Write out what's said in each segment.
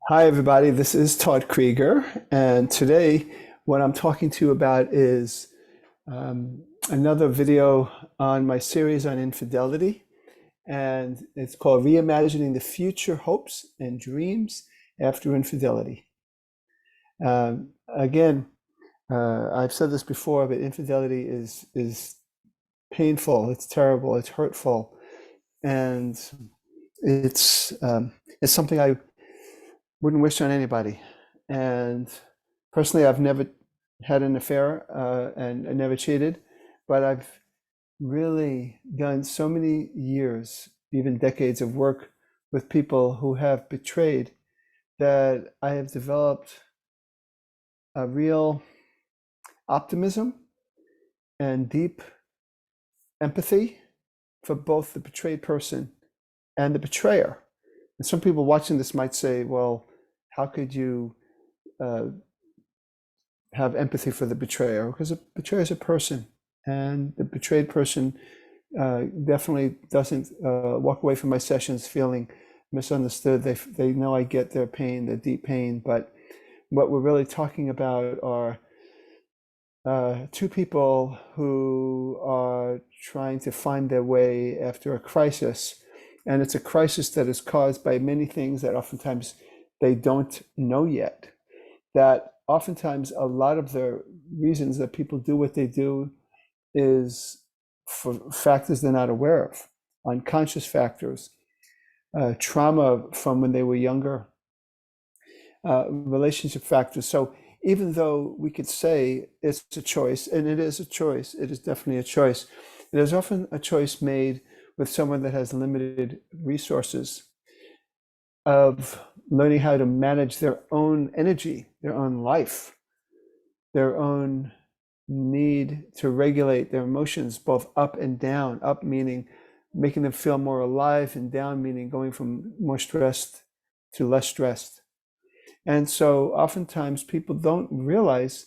Hi, everybody. This is Todd Krieger, and today what I'm talking to you about is another video on my series on infidelity, and it's called Reimagining the Future Hopes and Dreams After Infidelity. Again, I've said this before, but infidelity is painful, it's terrible, it's hurtful, and it's something I wouldn't wish on anybody. And personally, I've never had an affair and I never cheated, but I've really done so many years, even decades of work with people who have betrayed that I have developed a real optimism and deep empathy for both the betrayed person and the betrayer. And some people watching this might say, well, how could you have empathy for the betrayer? Because the betrayer is a person, and the betrayed person definitely doesn't walk away from my sessions feeling misunderstood. They know I get their pain, their deep pain, but what we're really talking about are two people who are trying to find their way after a crisis. And it's a crisis that is caused by many things that oftentimes they don't know yet. That oftentimes a lot of the reasons that people do what they do is for factors they're not aware of, unconscious factors, trauma from when they were younger, relationship factors. So even though we could say it's a choice, and it is a choice, it is definitely a choice, it is often a choice made with someone that has limited resources of learning how to manage their own energy, their own life, their own need to regulate their emotions, both up and down. Up meaning making them feel more alive, and down meaning going from more stressed to less stressed. And so oftentimes people don't realize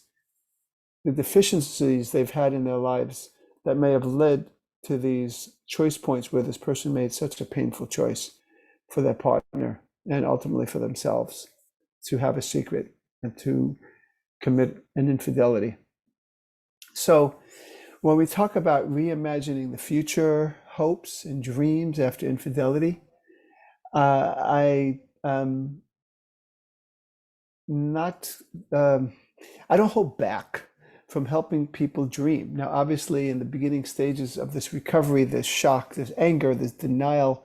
the deficiencies they've had in their lives that may have led to these choice points where this person made such a painful choice for their partner and ultimately for themselves to have a secret and to commit an infidelity. So when we talk about reimagining the future, hopes and dreams after infidelity, I not I don't hold back from helping people dream. Now, obviously, in the beginning stages of this recovery, there's shock, there's anger, there's denial,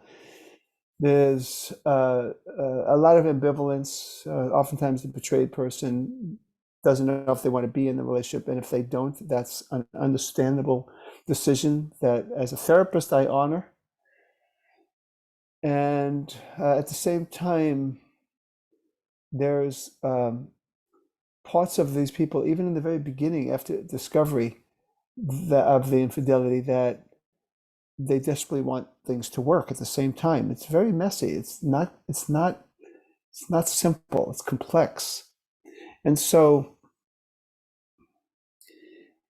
there's a lot of ambivalence. Oftentimes, the betrayed person doesn't know if they want to be in the relationship, and if they don't, that's an understandable decision that, as a therapist, I honor. And at the same time, there's parts of these people, even in the very beginning, after discovery of the infidelity, that they desperately want things to work at the same time. It's very messy. It's not simple. It's complex. And so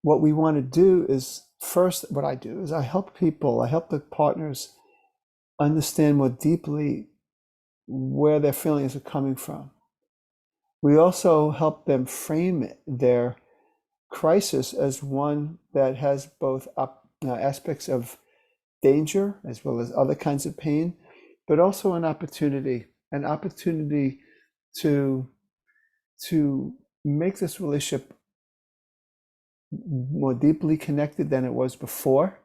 what we want to do is, first, what I do is I help the partners understand more deeply where their feelings are coming from. We also help them frame their crisis as one that has both aspects of danger as well as other kinds of pain, but also an opportunity to make this relationship more deeply connected than it was before,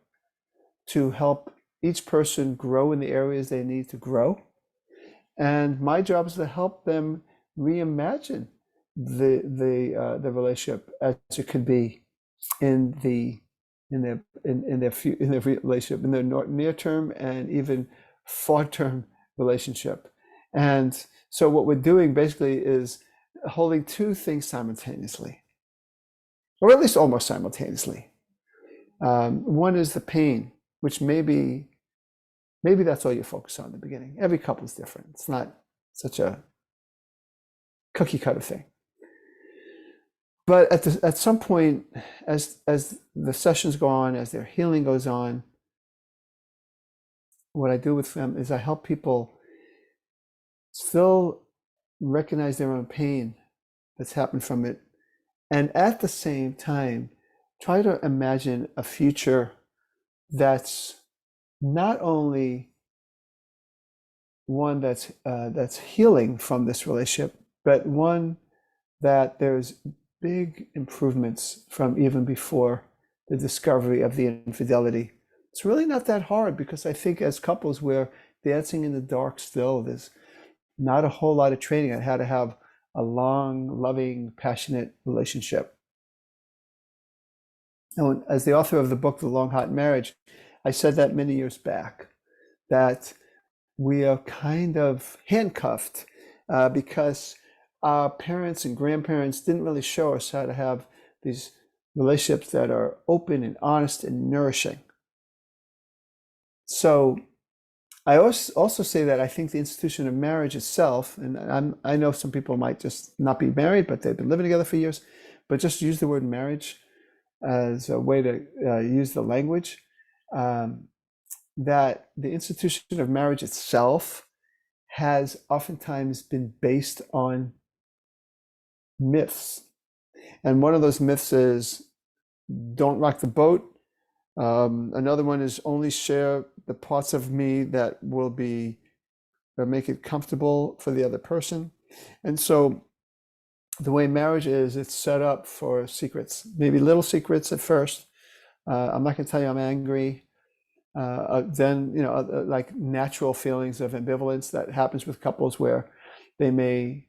to help each person grow in the areas they need to grow. And my job is to help them reimagine the relationship as it could be in their relationship, in their near term and even far term relationship. And so what we're doing basically is holding two things simultaneously, or at least almost simultaneously. One is the pain, which maybe that's all you focus on in the beginning. Every couple is different. It's not such a cookie cutter thing. But at some point, as the sessions go on, as their healing goes on, what I do with them is I help people still recognize their own pain that's happened from it, and at the same time, try to imagine a future that's not only one that's healing from this relationship, but one that there's big improvements from even before the discovery of the infidelity. It's really not that hard because I think as couples we're dancing in the dark still. There's not a whole lot of training on how to have a long, loving, passionate relationship. And as the author of the book, The Long Hot Marriage, I said that many years back, that we are kind of handcuffed because our parents and grandparents didn't really show us how to have these relationships that are open and honest and nourishing. So I also say that I think the institution of marriage itself, and I know some people might just not be married, but they've been living together for years, but just use the word marriage as a way to use the language, that the institution of marriage itself has oftentimes been based on myths. And one of those myths is don't rock the boat. Another one is only share the parts of me that will make it comfortable for the other person. And so the way marriage is, it's set up for secrets, maybe little secrets at first. I'm not going to tell you I'm angry. Then, like natural feelings of ambivalence that happens with couples where they may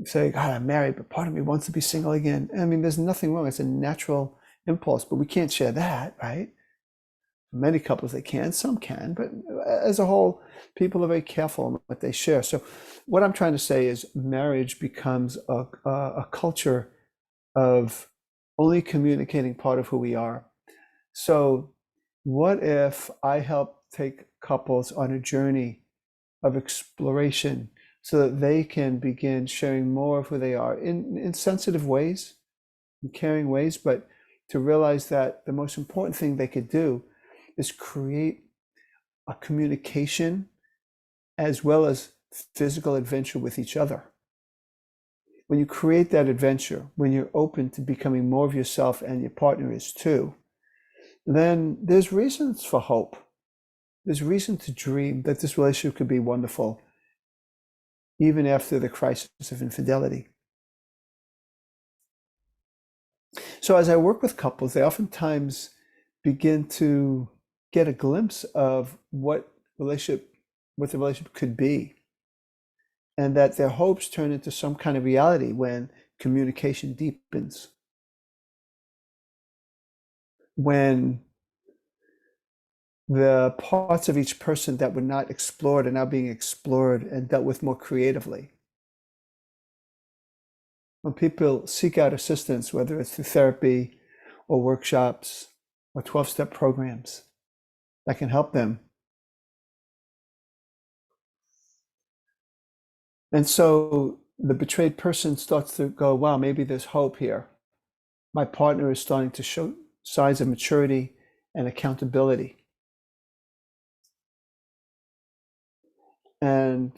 say, God, I'm married, but part of me wants to be single again. I mean, there's nothing wrong. It's a natural impulse, but we can't share that, right? Many couples, they can, some can, but as a whole, people are very careful in what they share. So what I'm trying to say is marriage becomes a culture of only communicating part of who we are. So what if I help take couples on a journey of exploration so that they can begin sharing more of who they are in sensitive ways, in caring ways, but to realize that the most important thing they could do is create a communication as well as physical adventure with each other. When you create that adventure, when you're open to becoming more of yourself and your partner is too, then there's reasons for hope. There's reason to dream that this relationship could be wonderful, even after the crisis of infidelity. So as I work with couples, they oftentimes begin to get a glimpse of what the relationship could be, and that their hopes turn into some kind of reality when communication deepens, when the parts of each person that were not explored are now being explored and dealt with more creatively. When people seek out assistance, whether it's through therapy or workshops or 12-step programs that can help them. And so the betrayed person starts to go, wow, maybe there's hope here. My partner is starting to show signs of maturity and accountability. And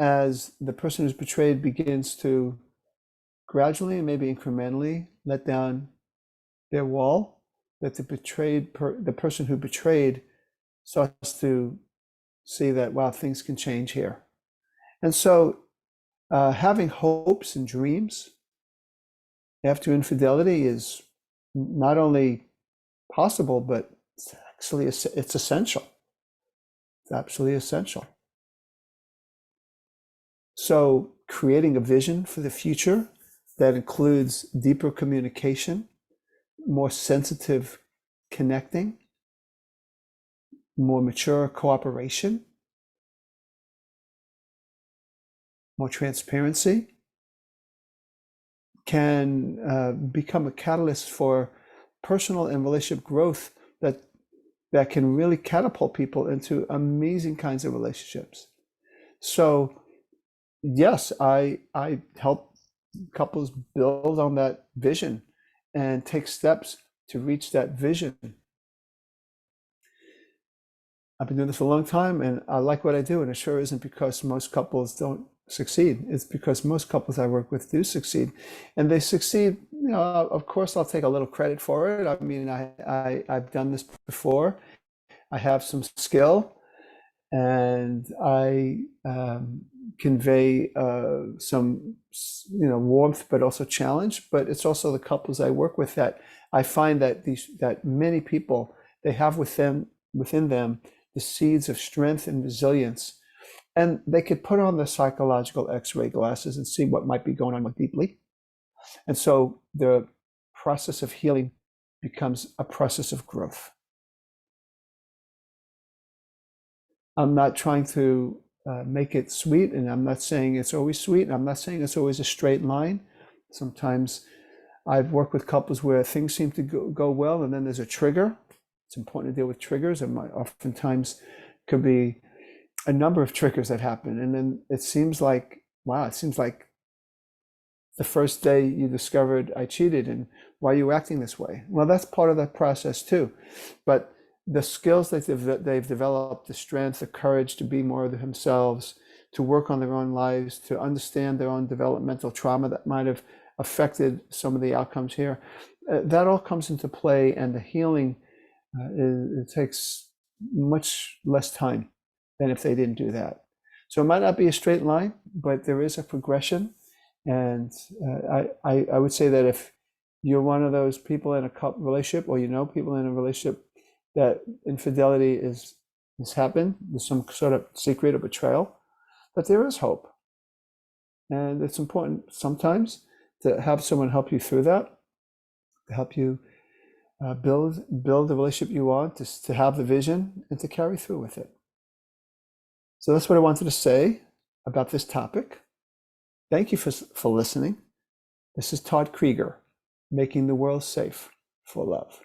as the person who's betrayed begins to gradually and maybe incrementally let down their wall, that the person who betrayed starts to see that, wow, things can change here. And so having hopes and dreams after infidelity is not only possible, but it's essential. It's absolutely essential. So creating a vision for the future that includes deeper communication, more sensitive connecting, more mature cooperation, more transparency can become a catalyst for personal and relationship growth that can really catapult people into amazing kinds of relationships. So yes, I help couples build on that vision and take steps to reach that vision. I've been doing this for a long time and I like what I do. And it sure isn't because most couples don't succeed. It's because most couples I work with do succeed. And they succeed, you know, of course, I'll take a little credit for it. I mean, I've done this before. I have some skill and I convey some, you know, warmth, but also challenge. But it's also the couples I work with that I find that that many people, they have within them the seeds of strength and resilience, and they could put on the psychological X-ray glasses and see what might be going on more deeply. And so the process of healing becomes a process of growth. I'm not trying to make it sweet, and I'm not saying it's always sweet, and I'm not saying it's always a straight line. Sometimes I've worked with couples where things seem to go well, and then there's a trigger. It's important to deal with triggers, and oftentimes could be a number of triggers that happen. And then it seems like, wow, it seems like the first day you discovered I cheated, and why are you acting this way? Well, that's part of the process too. But the skills that they've developed, the strength, the courage to be more of themselves, to work on their own lives, to understand their own developmental trauma that might have affected some of the outcomes here, that all comes into play, and the healing, it takes much less time than if they didn't do that. So it might not be a straight line, but there is a progression. And I would say that if you're one of those people in a couple relationship, or you know people in a relationship that infidelity has happened, there's some sort of secret or betrayal, that there is hope. And it's important sometimes to have someone help you through that, to help you build the relationship you want, to have the vision and to carry through with it. So that's what I wanted to say about this topic. Thank you for listening. This is Todd Krieger, making the world safe for love.